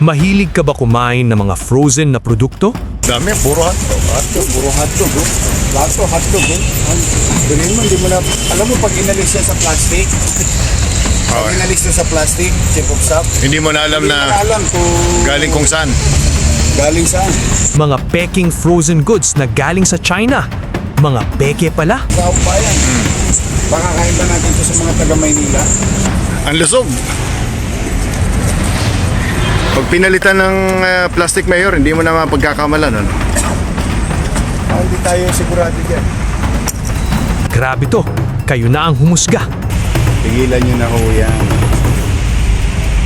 Mahilig ka ba kumain ng mga frozen na produkto? Dami, puro hotdog. Hotdog, puro hotdog, oh. Plato, hotdog, oh. Ganun mo, hindi mo na... Alam mo, pag inalis yan sa plastic, pag inalis na sa plastic, chip of sap, Hindi mo na alam hindi mo na na alam kung galing kung saan. galing saan. Mga peking frozen goods na galing sa China. Mga peke pala. Sa bayan. Baka kain ba natin ito sa mga taga Maynila? Ang lusog. Pag pinalitan ng plastic, Mayor, hindi mo na mapagkakamalan. Ano? Hindi tayo sigurado dyan. Grabe to, kayo na ang humusga. Tigilan nyo na ho yan.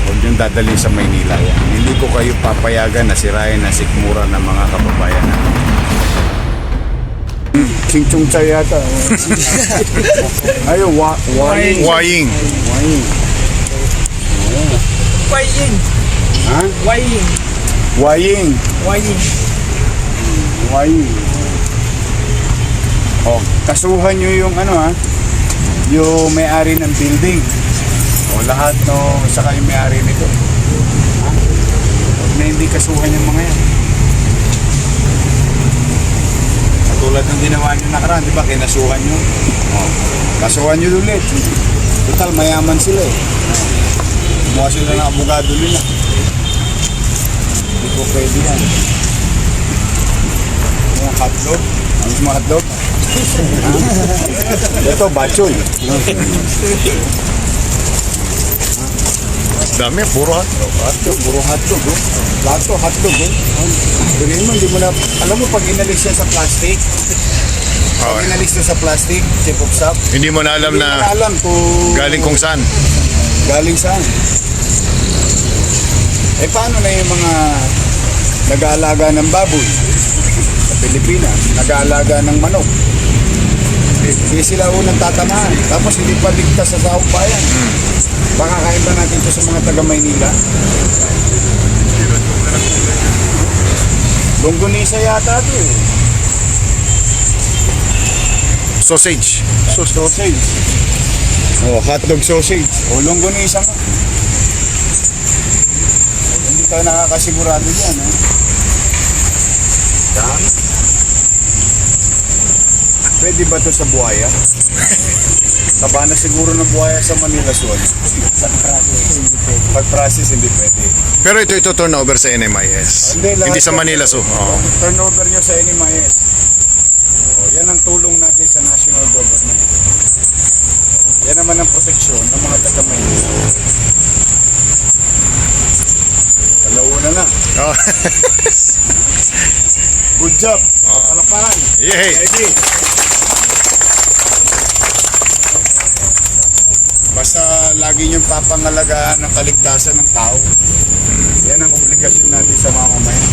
Huwag nyo dadali sa Maynila yan. Hindi ko kayo papayagan na sirain na sikmura ng mga kababayan. Ching-chung chay yata. Ayun, waying. Waying. Waying. Waying. Ha? Waying. Waying. Waying. Waying. Oh, kasuhan nyo yung ano ha, yung may-ari ng building. O lahat no, saka yung may-ari nito. Ha? Huwag na hindi kasuhan yung mga yan. Katulad ng ginawa nyo nakaraan, di ba? Kinasuhan nyo. Oh, kasuhan nyo ulit. Total, mayaman sila eh. Kumuha sila ng abogado nila. Hindi ko pwede yan. Yung hotdog. Ano yung mga hotdog? Ito, bachoy. Dami, puro hotdog. Hotdog, puro hotdog. Oh. Plato, hotdog. Oh. Ganun mo, hindi mo na... Alam mo, pag inalis yan sa plastic, pag inalis na sa plastic, chip of sap, Hindi mo na alam hindi mo na na alam kung galing kung saan. galing saan. Eh, paano na yung mga nag-aalaga ng baboy sa Pilipinas, nag-aalaga ng manok? Hindi sila unang tatamaan. Tapos hindi pa ligtas sa saong bayan. Baka kain ba natin ito sa mga taga Maynila? Longganisa yata ito eh. Sausage. Sausage. Oh, hotdog sausage. O longganisa nga. Hindi tayo nakakasigurado dyan. Eh. Dami. Pwede ba ito sa buhaya? Taba na siguro ng buhaya sa Manila Zone. Pag-process, hindi pwede. Pero ito turnover sa NMIS. lahat Hindi sa yan. Manila Zoo. Oo. Turnover nyo sa NMIS. Yan ang tulong natin sa national government. Yan naman ang proteksyon ng mga taga-Maynila. Alauna na. Oh. Good job. Palapakan. Yay! Ready. Basta lagi niyong papangalagaan ang kaligtasan ng tao. Yan ang obligasyon natin sa mamamayan.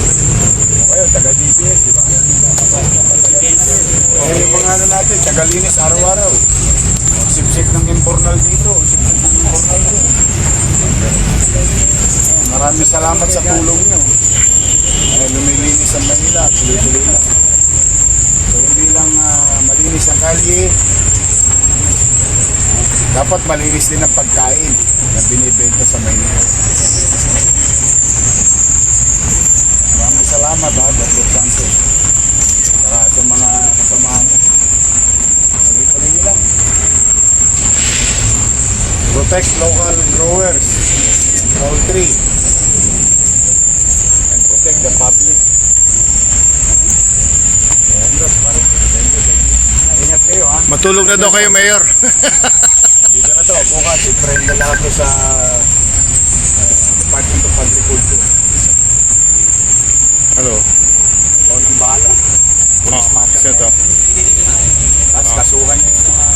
Kayo, taga-DPS, di ba? Yung mga ano natin, taga-linis araw-araw. Sip-sip ng imbornal dito. Sip-sip ng imbornal dito. Maraming salamat sa tulong niyo. Lumilinis ang Manila, tuloy-tuloy lang. So hindi lang malinis ang kalye, dapat malinis din ang pagkain na binibenta sa Manila. Maraming salamat Dr. Santos. Para sa mga kasamahan mo. Tuloy-tuloy nyo lang. Protect local growers, poultry, and protect the public. Ingat kayo ha. Matulog na daw kayo, Mayor. Dito na to, bukas i-friend na lang ako sa Department of Agriculture. Ano? Ikaw nang bahala. Oh, isa to. Tapos kasuhan yung mga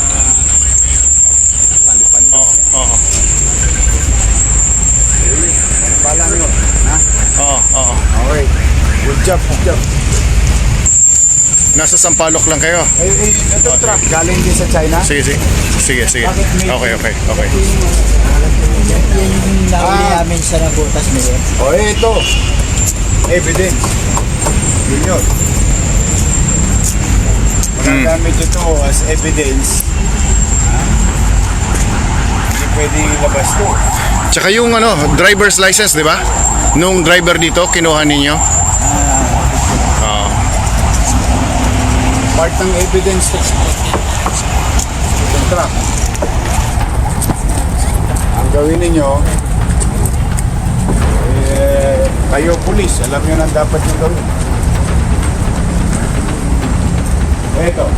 palipan mo. Oo. Anong bahala nyo? Ha? Oo. Okay. Good job, good job. Nasa Sampaloc lang kayo. Ito truck, galing din sa China? Sige. Okay. Yung nahuli namin sa nabutas mo yun. O ito. Evidence. Yun yun. Magagamit ito as evidence. Hindi pwede ilabas to. Tsaka yung driver's license, di ba? Nung driver dito, kinuha ninyo? Oo. Part ng evidence to. Itong truck. Ang gawin ninyo, kayo pulis, alam nyo na dapat nyo gawin. Eto.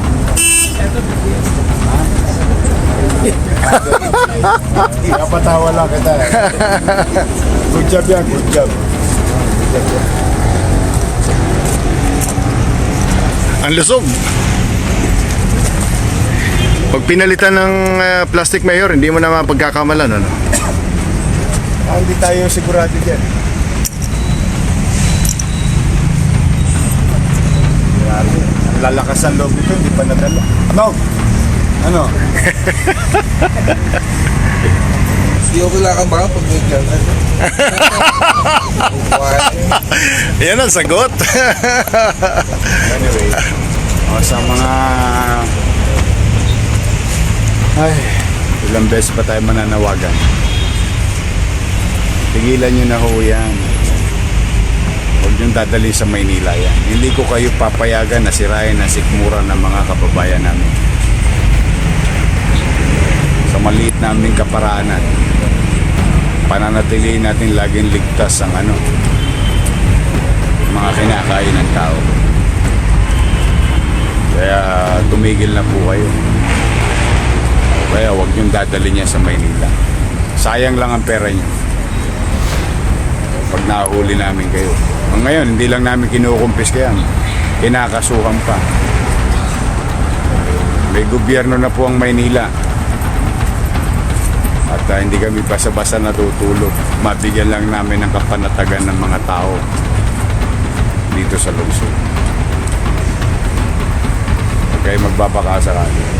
Napatawa lang kita. Good job yan, good job. Ang lusog. Pag pinalitan ng plastic mayor, hindi mo na mapagkakamalan, ano? Hindi tayo sigurado dyan. Grabe. Ang lalakas ang loob nito, hindi pa nadala. Ano? Hindi ko kailangan ba pag may ganyan? Yan ang sagot. Anyway, sa mga... ilang beses pa tayo mananawagan. Tigilan nyo na ho yan. Huwag nyo dadali sa Maynila yan. Hindi ko kayo papayagan na sirain ang sikmura ng mga kababayan namin. Sa maliit naming kaparaanan, pananatilihin natin laging ligtas ang mga kinakain ng tao. Kaya tumigil na po kayo. Kaya huwag niyong dadali niya sa Maynila. Sayang lang ang pera niyo pag nahuli namin kayo. Ngayon, hindi lang namin kinukumpis kaya, kinakasuhan pa. May gobyerno na po ang Maynila. At hindi kami basta-basta natutulog. Mabigyan lang namin ng kapanatagan ng mga tao dito sa lungsod. Huwag kayo magbabaka sakali.